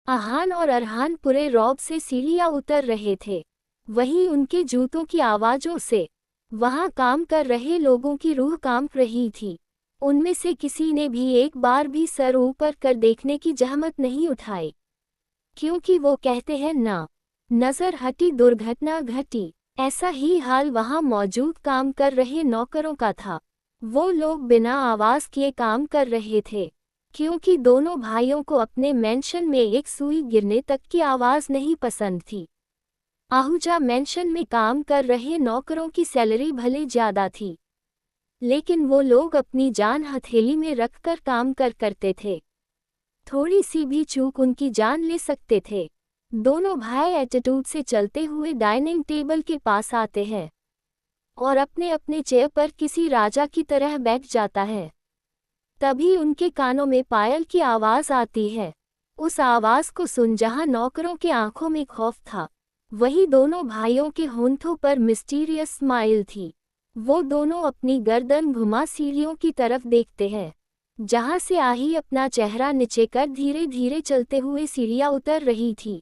आहान और अरहान पूरे रौब से सीढ़ियां उतर रहे थे। वहीं उनके जूतों की आवाज़ों से वहां काम कर रहे लोगों की रूह कांप रही थी। उनमें से किसी ने भी एक बार भी सर ऊपर कर देखने की जहमत नहीं उठाई, क्योंकि वो कहते हैं ना, नजर हटी दुर्घटना घटी। ऐसा ही हाल वहां मौजूद काम कर रहे नौकरों का था। वो लोग बिना आवाज किए काम कर रहे थे, क्योंकि दोनों भाइयों को अपने मेंशन में एक सुई गिरने तक की आवाज नहीं पसंद थी। आहूजा मेंशन में काम कर रहे नौकरों की सैलरी भले ज्यादा थी, लेकिन वो लोग अपनी जान हथेली में रखकर काम करते थे। थोड़ी सी भी चूक उनकी जान ले सकते थे। दोनों भाई एटीट्यूड से चलते हुए डाइनिंग टेबल के पास आते हैं और अपने अपने चेयर पर किसी राजा की तरह बैठ जाता है। तभी उनके कानों में पायल की आवाज आती है। उस आवाज को सुन जहां नौकरों के आंखों में खौफ था, वही दोनों भाइयों के होंठों पर मिस्टीरियस स्माइल थी। वो दोनों अपनी गर्दन घुमा सीढ़ियों की तरफ देखते हैं, जहां से आही अपना चेहरा नीचे कर धीरे धीरे चलते हुए सीढ़ियां उतर रही थी।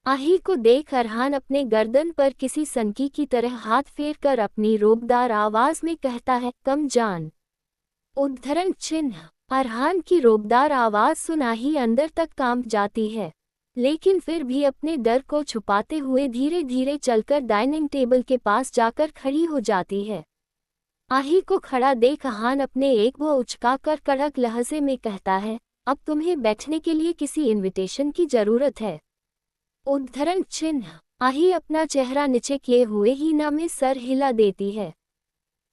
आही को देख अरहान अपने गर्दन पर किसी सनकी की तरह हाथ फेर कर अपनी रोबदार आवाज में कहता है, कम जान। उद्धरण चिन्ह। अरहान की रोबदार आवाज सुन आही अंदर तक कांप जाती है, लेकिन फिर भी अपने डर को छुपाते हुए धीरे धीरे चलकर डाइनिंग टेबल के पास जाकर खड़ी हो जाती है। आही को खड़ा देख अरहान अपने एक वो उचकाकर कड़क लहजे में कहता है, अब तुम्हें बैठने के लिए किसी इनविटेशन की जरूरत है। उद्धरण चिन्ह। आही अपना चेहरा नीचे किए हुए ही ना में सर हिला देती है।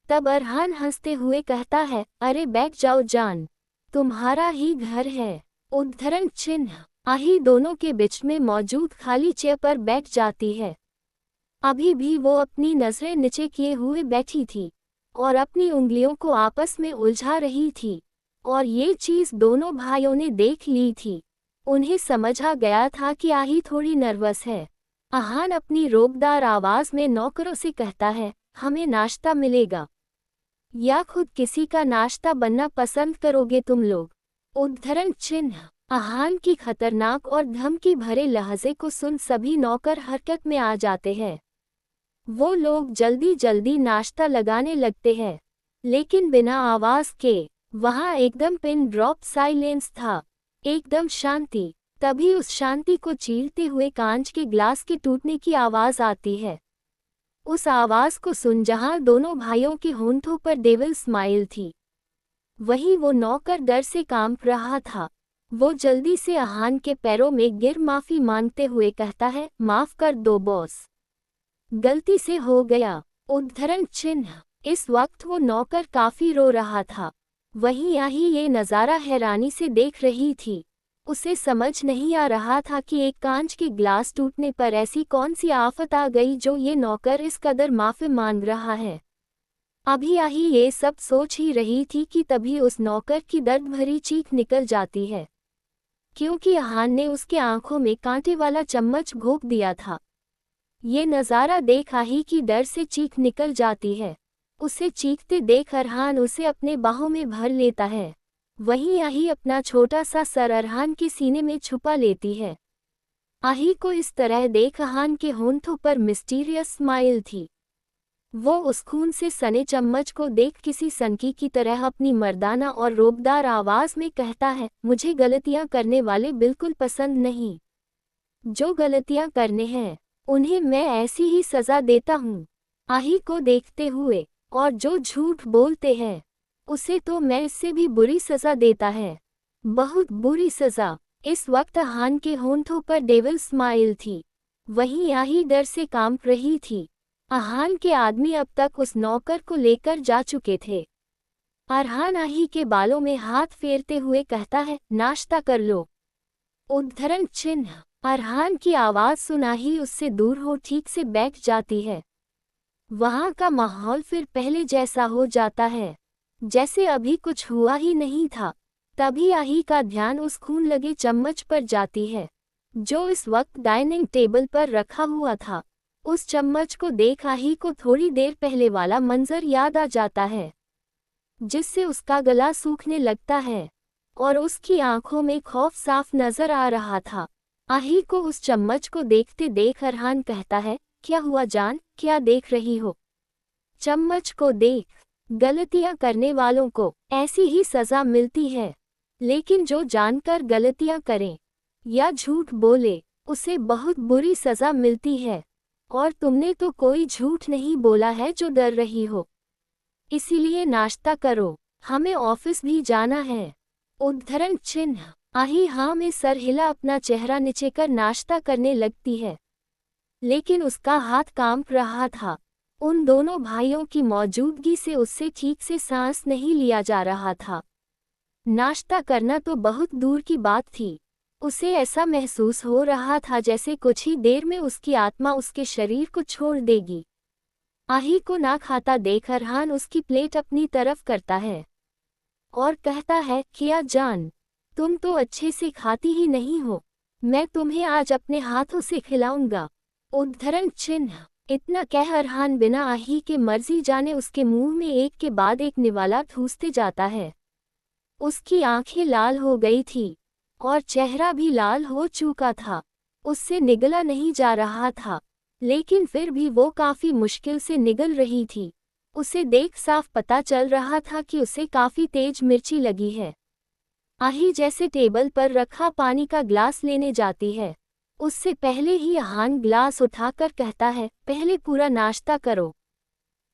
तब अरहान हंसते हुए कहता है, अरे बैठ जाओ जान, तुम्हारा ही घर है। उद्धरण चिन्ह। आही दोनों के बीच में मौजूद खाली चेयर पर बैठ जाती है। अभी भी वो अपनी नजरें नीचे किए हुए बैठी थी और अपनी उंगलियों को आपस में उलझा रही थी, और ये चीज दोनों भाइयों ने देख ली थी। उन्हें समझा गया था कि आही थोड़ी नर्वस है। आहान अपनी रोबदार आवाज में नौकरों से कहता है, हमें नाश्ता मिलेगा या खुद किसी का नाश्ता बनना पसंद करोगे तुम लोग। उद्धरण चिन्ह। आहान की खतरनाक और धमकी भरे लहजे को सुन सभी नौकर हरकत में आ जाते हैं। वो लोग जल्दी जल्दी नाश्ता लगाने लगते हैं, लेकिन बिना आवाज के। वहां एकदम पिन ड्रॉप साइलेंस था, एकदम शांति। तभी उस शांति को चीरते हुए कांच के ग्लास के टूटने की आवाज आती है। उस आवाज को सुन जहां दोनों भाइयों के होंठों पर डेविल स्माइल थी, वहीं वो नौकर डर से कांप रहा था। वो जल्दी से आहान के पैरों में गिर माफी मांगते हुए कहता है, माफ कर दो बॉस, गलती से हो गया। उद्धरण चिन्ह। इस वक्त वो नौकर काफी रो रहा था। वहीं आही ये नज़ारा हैरानी से देख रही थी। उसे समझ नहीं आ रहा था कि एक कांच के ग्लास टूटने पर ऐसी कौन सी आफत आ गई जो ये नौकर इस कदर माफी मांग रहा है। अभी आही ये सब सोच ही रही थी कि तभी उस नौकर की दर्द भरी चीख निकल जाती है, क्योंकि आहान ने उसके आंखों में कांटे वाला चम्मच घोंप दिया था। ये नज़ारा देख आही की डर से चीख निकल जाती है। उसे चीखते देख अरहान उसे अपने बाहों में भर लेता है। वहीं आही अपना छोटा सा सर अरहान के सीने में छुपा लेती है। आही को इस तरह देख अरहान के होंठों पर मिस्टीरियस स्माइल थी। वो उस खून से सने चम्मच को देख किसी सनकी की तरह अपनी मर्दाना और रोबदार आवाज में कहता है, मुझे गलतियां करने वाले बिल्कुल पसंद नहीं। जो गलतियां करने हैं उन्हें मैं ऐसी ही सजा देता हूँ आही को देखते हुए, और जो झूठ बोलते हैं उसे तो मैं इससे भी बुरी सजा देता है, बहुत बुरी सजा। इस वक्त आहान के होंठों पर डेविल स्माइल थी। वहीं आही डर से कांप रही थी। आहान के आदमी अब तक उस नौकर को लेकर जा चुके थे। अरहान आही के बालों में हाथ फेरते हुए कहता है, नाश्ता कर लो। उद्धरण चिन्ह। अरहान की आवाज सुना ही उससे दूर हो ठीक से बैठ जाती है। वहां का माहौल फिर पहले जैसा हो जाता है, जैसे अभी कुछ हुआ ही नहीं था। तभी आही का ध्यान उस खून लगे चम्मच पर जाती है, जो इस वक्त डाइनिंग टेबल पर रखा हुआ था। उस चम्मच को देख आही को थोड़ी देर पहले वाला मंजर याद आ जाता है, जिससे उसका गला सूखने लगता है और उसकी आंखों में खौफ साफ नजर आ रहा था। आही को उस चम्मच को देखते देख अरहान कहता है, क्या हुआ जान, क्या देख रही हो? चम्मच को देख। गलतियां करने वालों को ऐसी ही सजा मिलती है, लेकिन जो जानकर गलतियां करे या झूठ बोले उसे बहुत बुरी सजा मिलती है। और तुमने तो कोई झूठ नहीं बोला है जो डर रही हो। इसीलिए नाश्ता करो, हमें ऑफिस भी जाना है। उद्धरण चिन्ह। आही हाँ में सर हिला अपना चेहरा नीचे कर नाश्ता करने लगती है, लेकिन उसका हाथ कांप रहा था। उन दोनों भाइयों की मौजूदगी से उससे ठीक से सांस नहीं लिया जा रहा था। नाश्ता करना तो बहुत दूर की बात थी। उसे ऐसा महसूस हो रहा था जैसे कुछ ही देर में उसकी आत्मा उसके शरीर को छोड़ देगी। आही को ना खाता देख अरहान उसकी प्लेट अपनी तरफ करता है और कहता है, किया जान, तुम तो अच्छे से खाती ही नहीं हो, मैं तुम्हें आज अपने हाथों से खिलाऊंगा। उद्धरण चिन्ह। इतना कह अरहान बिना आही के मर्जी जाने उसके मुंह में एक के बाद एक निवाला ठूसते जाता है। उसकी आंखें लाल हो गई थी और चेहरा भी लाल हो चुका था। उससे निगला नहीं जा रहा था, लेकिन फिर भी वो काफी मुश्किल से निगल रही थी। उसे देख साफ पता चल रहा था कि उसे काफी तेज मिर्ची लगी है। आही जैसे टेबल पर रखा पानी का ग्लास लेने जाती है, उससे पहले ही अरहान ग्लास उठाकर कहता है, पहले पूरा नाश्ता करो,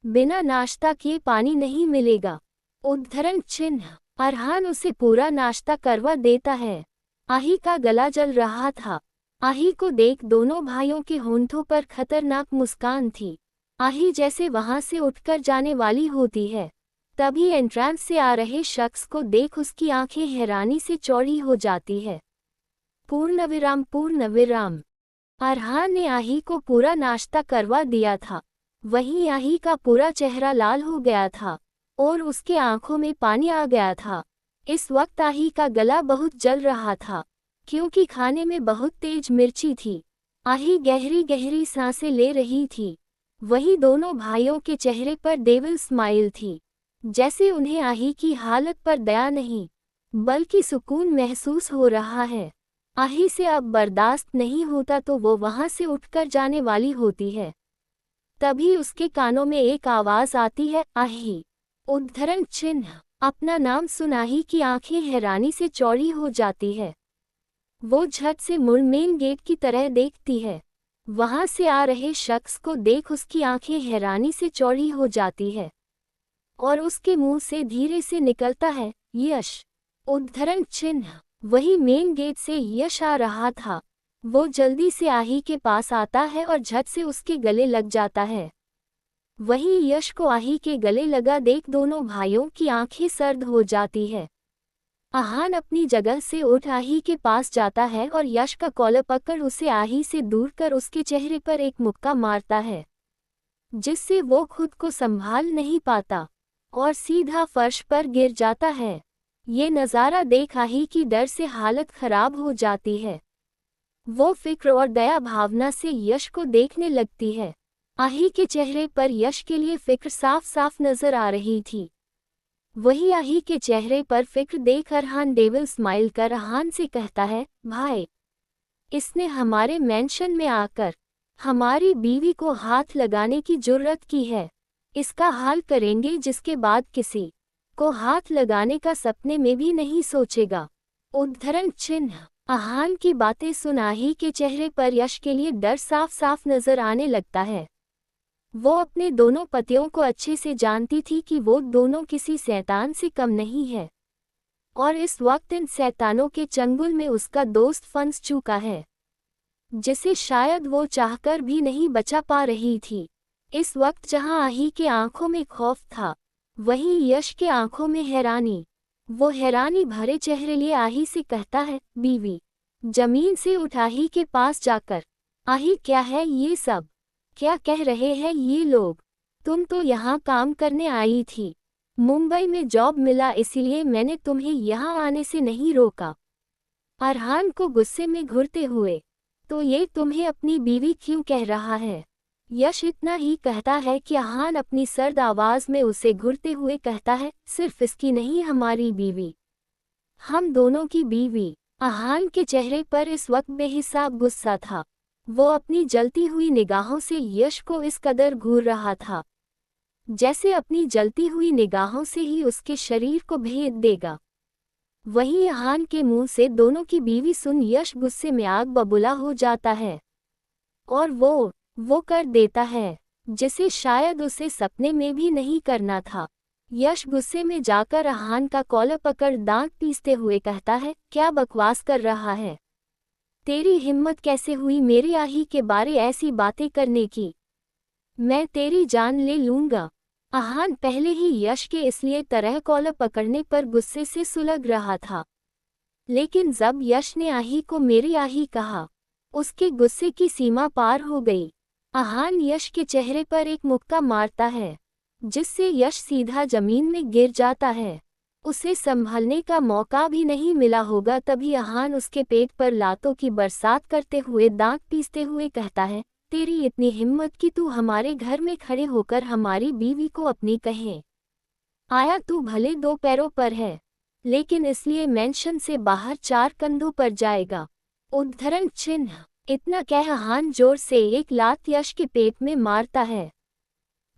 बिना नाश्ता किए पानी नहीं मिलेगा। उद्धरण चिन्ह। अरहान उसे पूरा नाश्ता करवा देता है। आही का गला जल रहा था। आही को देख दोनों भाइयों के होंठों पर खतरनाक मुस्कान थी। आही जैसे वहां से उठकर जाने वाली होती है, तभी एंट्रेंस से आ रहे शख्स को देख उसकी आंखें हैरानी से चौड़ी हो जाती है। पूर्णविराम पूर्णविराम। अरहान ने आही को पूरा नाश्ता करवा दिया था। वहीं आही का पूरा चेहरा लाल हो गया था और उसके आंखों में पानी आ गया था। इस वक्त आही का गला बहुत जल रहा था, क्योंकि खाने में बहुत तेज मिर्ची थी। आही गहरी गहरी सांसें ले रही थी। वहीं दोनों भाइयों के चेहरे पर डेविल स्माइल थी, जैसे उन्हें आही की हालत पर दया नहीं बल्कि सुकून महसूस हो रहा है। आही से अब बर्दाश्त नहीं होता तो वो वहां से उठकर जाने वाली होती है। तभी उसके कानों में एक आवाज आती है, आही। उद्धरण चिन्ह। अपना नाम सुन आही की आंखें हैरानी से चौड़ी हो जाती है। वो झट से मुड़ मेन गेट की तरह देखती है। वहां से आ रहे शख्स को देख उसकी आंखें हैरानी से चौड़ी हो जाती है और उसके मुंह से धीरे से निकलता है, यश। उद्धरण चिन्ह। वही मेन गेट से यश आ रहा था। वो जल्दी से आही के पास आता है और झट से उसके गले लग जाता है। वहीं यश को आही के गले लगा देख दोनों भाइयों की आंखें सर्द हो जाती है। अरहान अपनी जगह से उठ आही के पास जाता है और यश का कॉलर पकड़ उसे आही से दूर कर उसके चेहरे पर एक मुक्का मारता है, जिससे वो खुद को संभाल नहीं पाता और सीधा फर्श पर गिर जाता है। ये नज़ारा देख आही की डर से हालत खराब हो जाती है। वो फिक्र और दया भावना से यश को देखने लगती है। आही के चेहरे पर यश के लिए फिक्र साफ साफ नजर आ रही थी। वही आही के चेहरे पर फिक्र देख अरहान डेविल स्माइल कर अरहान से कहता है, भाई, इसने हमारे मेंशन में आकर हमारी बीवी को हाथ लगाने की जुर्रत की है। इसका हाल करेंगे जिसके बाद किसी को हाथ लगाने का सपने में भी नहीं सोचेगा। उद्धरण चिन्ह। अरहान की बातें सुन आही के चेहरे पर यश के लिए डर साफ साफ नजर आने लगता है। वो अपने दोनों पतियों को अच्छे से जानती थी कि वो दोनों किसी शैतान से कम नहीं है और इस वक्त इन शैतानों के चंगुल में उसका दोस्त फंस चुका है, जिसे शायद वो चाहकर भी नहीं बचा पा रही थी। इस वक्त जहां आही के आंखों में खौफ था, वहीं यश के आंखों में हैरानी। वो हैरानी भरे चेहरे लिए आही से कहता है, बीवी। जमीन से उठ आही के पास जाकर, आही क्या है ये सब, क्या कह रहे हैं ये लोग? तुम तो यहाँ काम करने आई थी, मुंबई में जॉब मिला इसीलिए मैंने तुम्हें यहाँ आने से नहीं रोका। अरहान को गुस्से में घुरते हुए, तो ये तुम्हें अपनी बीवी क्यों कह रहा है? यश इतना ही कहता है कि अरहान अपनी सर्द आवाज में उसे घुरते हुए कहता है, सिर्फ इसकी नहीं हमारी बीवी, हम दोनों की बीवी। आहान के चेहरे पर इस वक्त बेहिसाब गुस्सा था। वो अपनी जलती हुई निगाहों से यश को इस कदर घूर रहा था जैसे अपनी जलती हुई निगाहों से ही उसके शरीर को भेद देगा। वहीं आहान के मुंह से दोनों की बीवी सुन यश गुस्से में आग बबूला हो जाता है और वो कर देता है जिसे शायद उसे सपने में भी नहीं करना था। यश गुस्से में जाकर आहान का कॉलर पकड़ दांत पीसते हुए कहता है, क्या बकवास कर रहा है? तेरी हिम्मत कैसे हुई मेरी आही के बारे ऐसी बातें करने की? मैं तेरी जान ले लूंगा। आहान पहले ही यश के इसलिए तरह कॉलर पकड़ने पर गुस्से से सुलग रहा था, लेकिन जब यश ने आही को मेरी आही कहा, उसके गुस्से की सीमा पार हो गई। आहान यश के चेहरे पर एक मुक्का मारता है जिससे यश सीधा जमीन में गिर जाता है। उसे संभलने का मौका भी नहीं मिला होगा तभी आहान उसके पेट पर लातों की बरसात करते हुए दांत पीसते हुए कहता है, तेरी इतनी हिम्मत कि तू हमारे घर में खड़े होकर हमारी बीवी को अपनी कहे। आया तू भले 2 पैरों पर है, लेकिन इसलिए मेंशन से बाहर 4 कंधों पर जाएगा। उद्धरण चिन्ह। इतना कह आहान जोर से एक लात यश के पेट में मारता है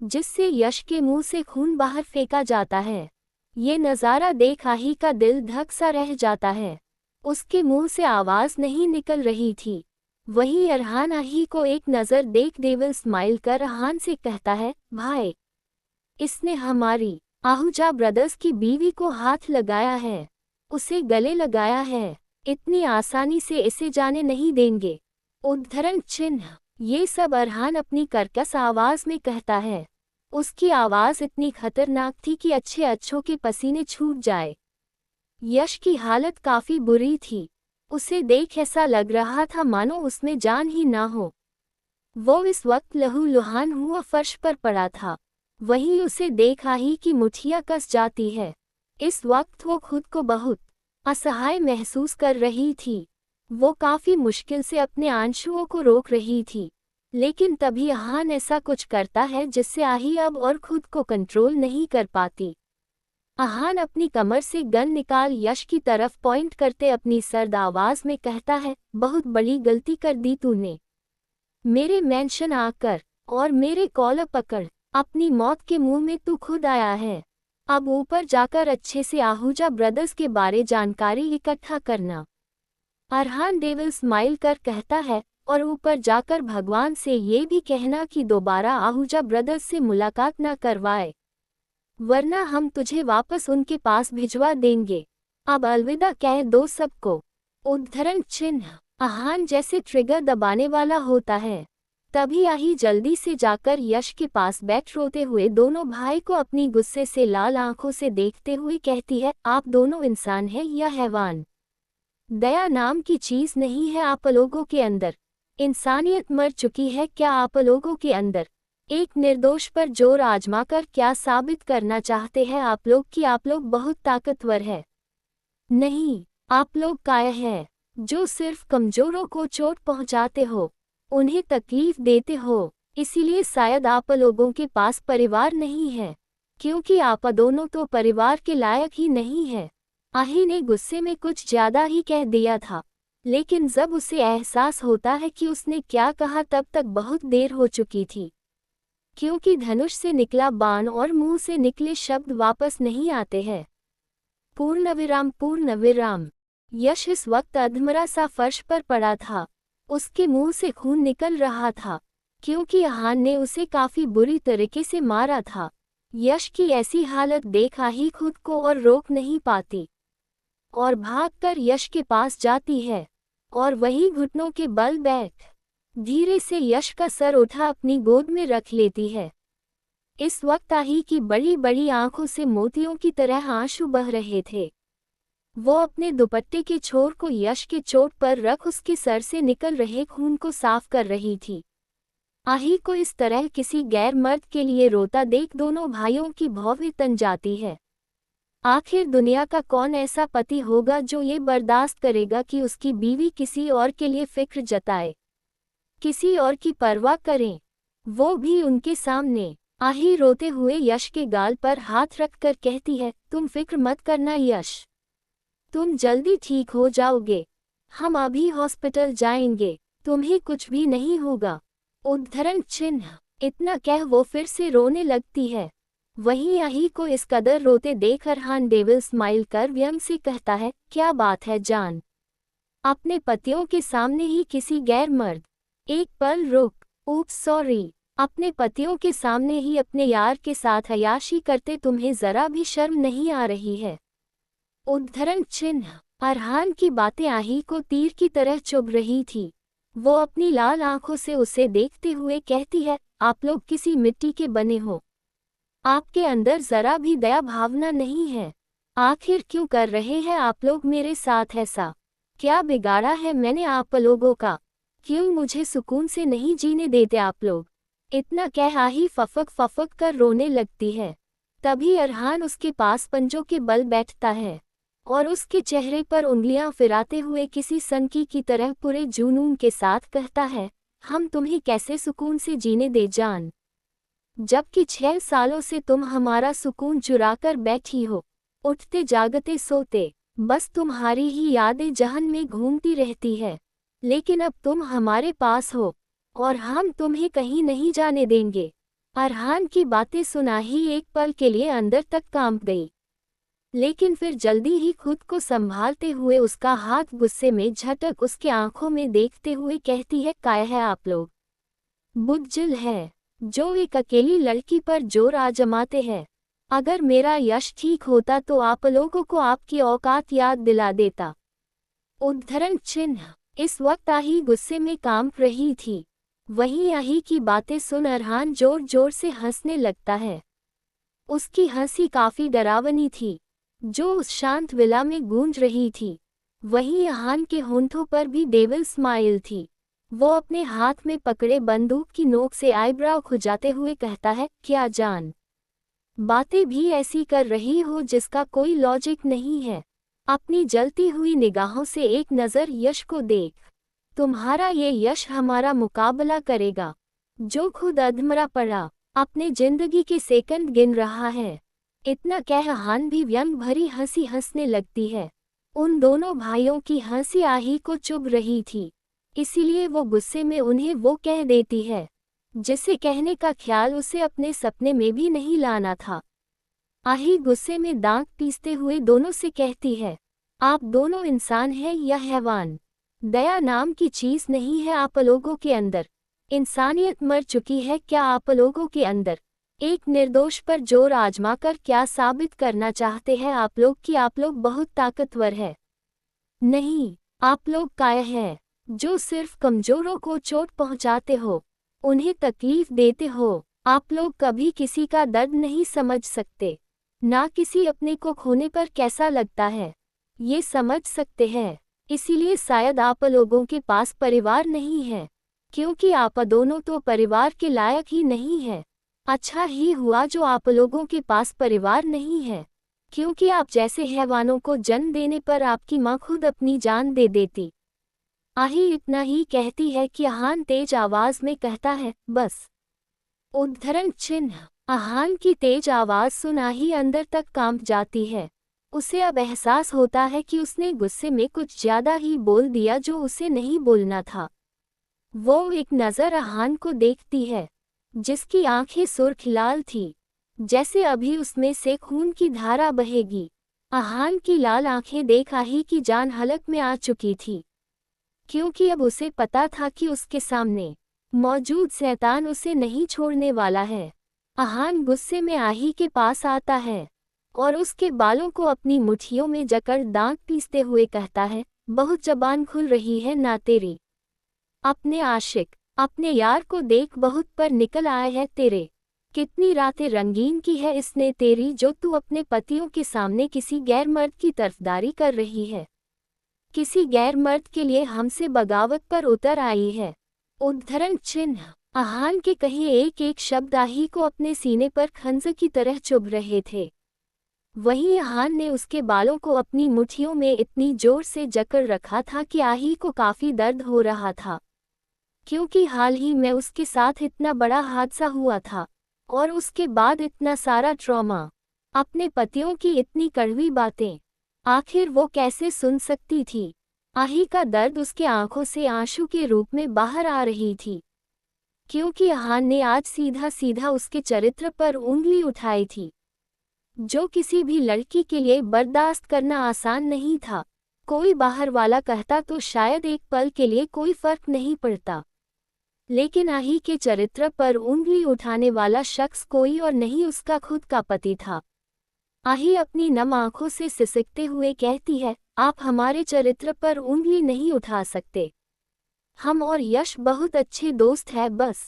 जिससे यश के मुंह से खून बाहर फेंका जाता है। ये नज़ारा देख आही का दिल धक सा रह जाता है। उसके मुंह से आवाज नहीं निकल रही थी। वहीं अरहान आही को एक नज़र देख डेविल स्माइल कर आहान से कहता है, भाई, इसने हमारी आहूजा ब्रदर्स की बीवी को हाथ लगाया है, उसे गले लगाया है। इतनी आसानी से इसे जाने नहीं देंगे। उद्धरण चिन्ह। ये सब अरहान अपनी कर्कश आवाज में कहता है। उसकी आवाज इतनी खतरनाक थी कि अच्छों के पसीने छूट जाए। यश की हालत काफी बुरी थी। उसे देख ऐसा लग रहा था मानो उसमें जान ही ना हो। वो इस वक्त लहूलुहान हुआ फर्श पर पड़ा था। वहीं उसे देख आही की मुठियां कस जाती है। इस वक्त वो खुद को बहुत असहाय महसूस कर रही थी। वो काफी मुश्किल से अपने आंसुओं को रोक रही थी, लेकिन तभी आहान ऐसा कुछ करता है जिससे आही अब और खुद को कंट्रोल नहीं कर पाती। आहान अपनी कमर से गन निकाल यश की तरफ पॉइंट करते अपनी सर्द आवाज में कहता है, बहुत बड़ी गलती कर दी तूने। मेरे मेंशन आकर और मेरे कॉलर पकड़ अपनी मौत के मुंह में तू खुद आया है। अब ऊपर जाकर अच्छे से आहूजा ब्रदर्स के बारे जानकारी इकट्ठा करना। अरहान डेविल स्माइल कर कहता है, और ऊपर जाकर भगवान से ये भी कहना कि दोबारा आहूजा ब्रदर्स से मुलाकात न करवाए, वरना हम तुझे वापस उनके पास भिजवा देंगे। अब अलविदा कह दो सबको। उद्धरण चिन्ह। आहान जैसे ट्रिगर दबाने वाला होता है, तभी आही जल्दी से जाकर यश के पास बैठ रोते हुए दोनों भाई को अपनी गुस्से से लाल आंखों से देखते हुए कहती है, आप दोनों इंसान हैं या हैवान? दया नाम की चीज नहीं है आप लोगों के अंदर। इंसानियत मर चुकी है क्या आप लोगों के अंदर? एक निर्दोष पर जोर आजमाकर क्या साबित करना चाहते हैं आप लोग कि आप लोग बहुत ताकतवर है? नहीं, आप लोग कायर हैं, जो सिर्फ कमजोरों को चोट पहुंचाते हो, उन्हें तकलीफ देते हो। इसीलिए शायद आप लोगों के पास परिवार नहीं है, क्योंकि आप दोनों तो परिवार के लायक ही नहीं है। आही ने गुस्से में कुछ ज्यादा ही कह दिया था, लेकिन जब उसे एहसास होता है कि उसने क्या कहा तब तक बहुत देर हो चुकी थी, क्योंकि धनुष से निकला बाण और मुंह से निकले शब्द वापस नहीं आते हैं। पूर्णविराम पूर्णविराम। यश इस वक्त अधमरा सा फर्श पर पड़ा था। उसके मुंह से खून निकल रहा था, क्योंकि आहान ने उसे काफी बुरी तरीके से मारा था। यश की ऐसी हालत देख आही खुद को और रोक नहीं पाती और भागकर यश के पास जाती है और वही घुटनों के बल बैठ धीरे से यश का सर उठा अपनी गोद में रख लेती है। इस वक्त आही की बड़ी बड़ी आंखों से मोतियों की तरह आंसू बह रहे थे। वो अपने दुपट्टे के छोर को यश के चोट पर रख उसके सर से निकल रहे खून को साफ कर रही थी। आही को इस तरह किसी गैर मर्द के लिए रोता देख दोनों भाइयों की भौं तन जाती है। आखिर दुनिया का कौन ऐसा पति होगा जो ये बर्दाश्त करेगा कि उसकी बीवी किसी और के लिए फिक्र जताए, किसी और की परवाह करें, वो भी उनके सामने। आही रोते हुए यश के गाल पर हाथ रखकर कहती है, तुम फिक्र मत करना यश, तुम जल्दी ठीक हो जाओगे। हम अभी हॉस्पिटल जाएंगे, तुम्हें कुछ भी नहीं होगा। उद्धरण चिन्ह। इतना कह वो फिर से रोने लगती है। वहीं आही को इस कदर रोते देख अरहान डेविल स्माइल कर व्यंग से कहता है, क्या बात है जान, अपने पतियों के सामने ही किसी गैर मर्द। एक पल रुक, ऊप्स सॉरी, अपने पतियों के सामने ही अपने यार के साथ अय्याशी करते तुम्हें जरा भी शर्म नहीं आ रही है। उद्धरण चिन्ह। अरहान की बातें आही को तीर की तरह चुभ रही थी। वो अपनी लाल आंखों से उसे देखते हुए कहती है, आप लोग किसी मिट्टी के बने हो। आपके अंदर जरा भी दया भावना नहीं है। आखिर क्यों कर रहे हैं आप लोग मेरे साथ ऐसा? क्या बिगाड़ा है मैंने आप लोगों का? क्यों मुझे सुकून से नहीं जीने देते आप लोग? इतना कह आही फफक फफक कर रोने लगती है। तभी अरहान उसके पास पंजों के बल बैठता है और उसके चेहरे पर उंगलियां फिराते हुए किसी सनकी की तरह पूरे जुनून के साथ कहता है, हम तुम्हें कैसे सुकून से जीने दे जान, जबकि 6 सालों से तुम हमारा सुकून चुराकर बैठी हो। उठते जागते सोते बस तुम्हारी ही यादें जहन में घूमती रहती है। लेकिन अब तुम हमारे पास हो और हम तुम्हें कहीं नहीं जाने देंगे। अरहान की बातें सुना ही एक पल के लिए अंदर तक कांप गई, लेकिन फिर जल्दी ही खुद को संभालते हुए उसका हाथ गुस्से में झटक उसके आंखों में देखते हुए कहती है, काय है आप लोग? बुज्जिल है जो एक अकेली लड़की पर जोर आजमाते हैं। अगर मेरा यश ठीक होता तो आप लोगों को आपकी औकात याद दिला देता। उद्धरण चिन्ह। इस वक्त आही गुस्से में कांप रही थी। वहीं आही की बातें सुन अरहान जोर जोर से हंसने लगता है। उसकी हंसी काफी डरावनी थी, जो उस शांत विला में गूंज रही थी। वहीं अरहान के होंठों पर भी डेविल स्माइल थी। वो अपने हाथ में पकड़े बंदूक की नोक से आईब्राव खुजाते हुए कहता है, क्या जान, बातें भी ऐसी कर रही हो जिसका कोई लॉजिक नहीं है। अपनी जलती हुई निगाहों से एक नज़र यश को देख। तुम्हारा ये यश हमारा मुकाबला करेगा, जो खुद अधमरा पड़ा अपने जिंदगी के सेकंड गिन रहा है। इतना कह अरहान भी व्यंग भरी हंसी हंसने लगती है। उन दोनों भाइयों की हंसी आही को चुभ रही थी, इसीलिए वो गुस्से में उन्हें वो कह देती है जिसे कहने का ख्याल उसे अपने सपने में भी नहीं लाना था। आही गुस्से में दांत पीसते हुए दोनों से कहती है, आप दोनों इंसान हैं या हैवान? दया नाम की चीज नहीं है आप लोगों के अंदर। इंसानियत मर चुकी है क्या आप लोगों के अंदर? एक निर्दोष पर जोर आजमाकर क्या साबित करना चाहते हैं आप लोग कि आप लोग बहुत ताकतवर है? नहीं, आप लोग काय है जो सिर्फ कमजोरों को चोट पहुंचाते हो, उन्हें तकलीफ देते हो। आप लोग कभी किसी का दर्द नहीं समझ सकते, ना किसी अपने को खोने पर कैसा लगता है ये समझ सकते हैं। इसीलिए शायद आप लोगों के पास परिवार नहीं है, क्योंकि आप दोनों तो परिवार के लायक ही नहीं है। अच्छा ही हुआ जो आप लोगों के पास परिवार नहीं है, क्योंकि आप जैसे हैवानों को जन्म देने पर आपकी माँ खुद अपनी जान दे देती। आही इतना ही कहती है कि अरहान तेज आवाज में कहता है, बस। उद्धरण चिन्ह। अरहान की तेज आवाज सुन आही अंदर तक कांप जाती है। उसे अब एहसास होता है कि उसने गुस्से में कुछ ज्यादा ही बोल दिया जो उसे नहीं बोलना था। वो एक नज़र अरहान को देखती है, जिसकी आंखें सुर्ख लाल थी, जैसे अभी उसमें से खून की धारा बहेगी। अरहान की लाल आंखें देख आही की जान हलक में आ चुकी थी, क्योंकि अब उसे पता था कि उसके सामने मौजूद शैतान उसे नहीं छोड़ने वाला है। अरहान गुस्से में आही के पास आता है और उसके बालों को अपनी मुट्ठियों में जकड़ दांत पीसते हुए कहता है, बहुत जबान खुल रही है ना तेरी। अपने आशिक, अपने यार को देख बहुत पर निकल आए है तेरे। कितनी रातें रंगीन की है इसने तेरी, जो तू अपने पतियों के सामने किसी गैर मर्द की तरफदारी कर रही है, किसी गैर मर्द के लिए हमसे बगावत पर उतर आई है। उद्धरण चिन्ह। अरहान के कहे एक एक शब्द आही को अपने सीने पर खंजर की तरह चुभ रहे थे। वहीं अरहान ने उसके बालों को अपनी मुट्ठियों में इतनी जोर से जकड़ रखा था कि आही को काफी दर्द हो रहा था, क्योंकि हाल ही में उसके साथ इतना बड़ा हादसा हुआ था और उसके बाद इतना सारा ट्रॉमा, अपने पतियों की इतनी कड़वी बातें। आखिर वो कैसे सुन सकती थी? आही का दर्द उसके आंखों से आंसू के रूप में बाहर आ रही थी, क्योंकि आहान ने आज सीधा सीधा उसके चरित्र पर उंगली उठाई थी, जो किसी भी लड़की के लिए बर्दाश्त करना आसान नहीं था। कोई बाहर वाला कहता तो शायद एक पल के लिए कोई फर्क नहीं पड़ता, लेकिन आही के चरित्र पर उंगली उठाने वाला शख्स कोई और नहीं, उसका खुद का पति था। आही अपनी नम आंखों से सिसकते हुए कहती है, आप हमारे चरित्र पर उंगली नहीं उठा सकते। हम और यश बहुत अच्छे दोस्त हैं बस।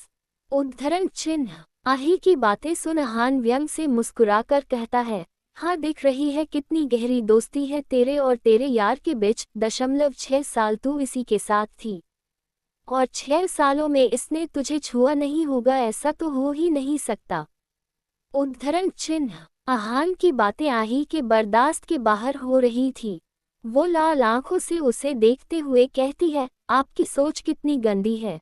उद्धरण चिन्ह। आही की बातें सुन आहान व्यंग से मुस्कुराकर कहता है, हाँ दिख रही है कितनी गहरी दोस्ती है तेरे और तेरे यार के बीच। 6 साल तू इसी के साथ थी, और 6 सालों में इसने तुझे छुआ नहीं होगा, ऐसा तो हो ही नहीं सकता। उद्धरण चिन्ह। आहान की बातें आही के बर्दाश्त के बाहर हो रही थी। वो लाल आंखों से उसे देखते हुए कहती है, आपकी सोच कितनी गंदी है।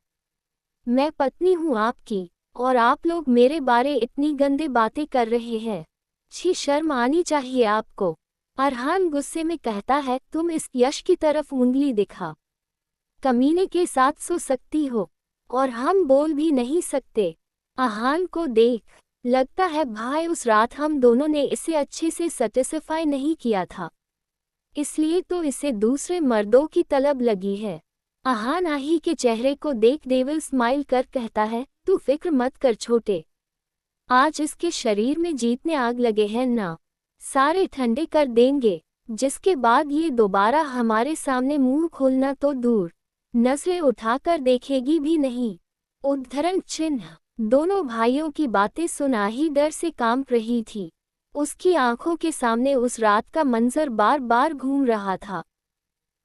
मैं पत्नी हूँ आपकी, और आप लोग मेरे बारे इतनी गंदे बातें कर रहे हैं। छी, शर्म आनी चाहिए आपको। अरहान गुस्से में कहता है, तुम इस यश की तरफ उंगली दिखा कमीने के साथ सो सकती हो, और हम बोल भी नहीं सकते। आहान को देख लगता है भाई उस रात हम दोनों ने इसे अच्छे से सेटिस्फाई नहीं किया था, इसलिए तो इसे दूसरे मर्दों की तलब लगी है। आहान आही के चेहरे को देख डेविल स्माइल कर कहता है, तू फिक्र मत कर छोटे, आज इसके शरीर में जीतने आग लगे हैं ना, सारे ठंडे कर देंगे, जिसके बाद ये दोबारा हमारे सामने मुंह खोलना तो दूर, नजरें उठाकर देखेगी भी नहीं। उद्धरण चिन्ह। दोनों भाइयों की बातें सुन आही डर से कांप रही थी। उसकी आंखों के सामने उस रात का मंजर बार बार घूम रहा था,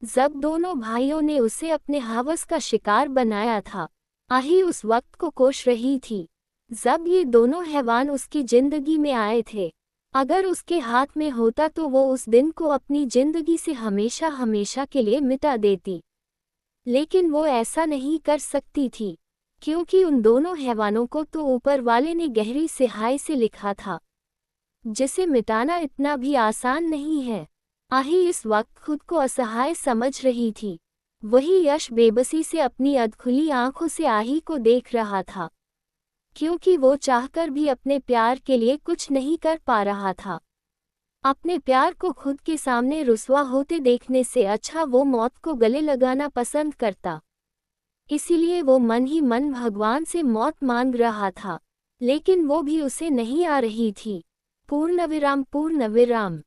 जब दोनों भाइयों ने उसे अपने हवस का शिकार बनाया था। आही उस वक्त को कोस रही थी जब ये दोनों हैवान उसकी जिंदगी में आए थे। अगर उसके हाथ में होता तो वो उस दिन को अपनी जिंदगी से हमेशा हमेशा के लिए मिटा देती, लेकिन वो ऐसा नहीं कर सकती थी, क्योंकि उन दोनों हैवानों को तो ऊपर वाले ने गहरी सिहाई से लिखा था, जिसे मिटाना इतना भी आसान नहीं है। आही इस वक्त खुद को असहाय समझ रही थी। वही यश बेबसी से अपनी अधखुली आंखों से आही को देख रहा था, क्योंकि वो चाहकर भी अपने प्यार के लिए कुछ नहीं कर पा रहा था। अपने प्यार को खुद के सामने रुस्वा होते देखने से अच्छा वो मौत को गले लगाना पसंद करता। इसीलिए वो मन ही मन भगवान से मौत मांग रहा था, लेकिन वो भी उसे नहीं आ रही थी। पूर्णविराम।